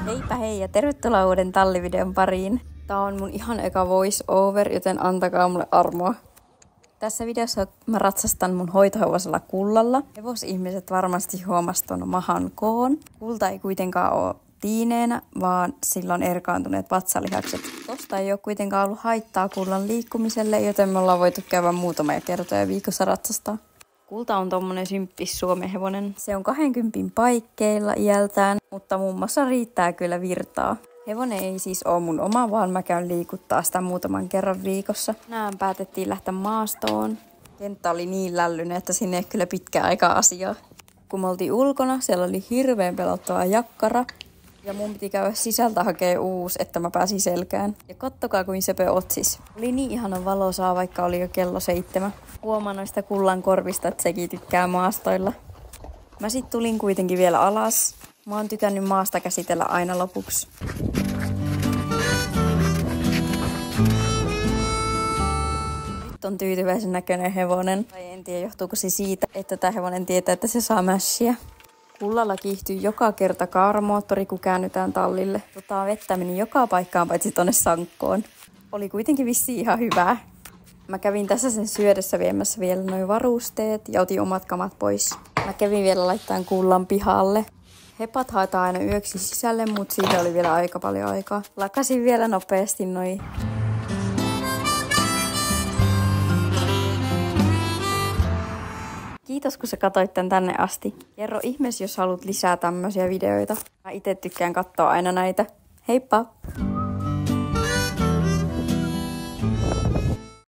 Heipä hei ja tervetuloa uuden tallivideon pariin. Tää on mun ihan eka voice over, joten antakaa mulle armoa. Tässä videossa mä ratsastan mun hoitohevosella Kullalla. Hevosihmiset varmasti huomasi ton mahan koon. Kulta ei kuitenkaan ole tiineenä, vaan sillä on erkaantuneet vatsalihakset. Tosta ei ole kuitenkaan ollut haittaa Kullan liikkumiselle, joten me ollaan voitu käydä muutamia kertoja viikossa ratsastaa. Kulta on tommonen symppis suomenhevonen. Se on 20 paikkeilla iältään, mutta muun muassa riittää kyllä virtaa. Hevonen ei siis ole mun oma, vaan mä käyn liikuttaa sitä muutaman kerran viikossa. Tänään päätettiin lähteä maastoon. Kenttä oli niin lällyinen, että sinne ei kyllä pitkään aikaa asiaa. Kun me oltiin ulkona, siellä oli hirveän pelottava jakkara. Ja mun piti käydä sisältä hakea uusi, että mä pääsin selkään. Ja kattokaa kuin sepö otsis. Oli niin ihana valosaa, vaikka oli jo kello 7. Huomaan noista Kullan korvista, että sekin tykkää maastoilla. Mä sit tulin kuitenkin vielä alas. Mä oon tykännyt maasta käsitellä aina lopuksi. Nyt on tyytyväisen näköinen hevonen. Tai en tiedä, johtuuko se siitä, että tää hevonen tietää, että se saa mässiä. Kullalla kiihtyy joka kerta kaaramoottori, kun käännytään tallille. Vettä meni joka paikkaan, paitsi tonne sankkoon. Oli kuitenkin vissiin ihan hyvää. Mä kävin tässä sen syödessä viemässä vielä noin varusteet ja otin omat kamat pois. Mä kävin vielä laittamaan Kullan pihalle. Hepat haetaan aina yöksi sisälle, mutta siitä oli vielä aika paljon aikaa. Lakasin vielä nopeasti noin. Kiitos kun sä katsoit tän tänne asti. Kerro ihmeessä, jos haluat lisää tämmöisiä videoita. Mä itse tykkään katsoa aina näitä. Heippa!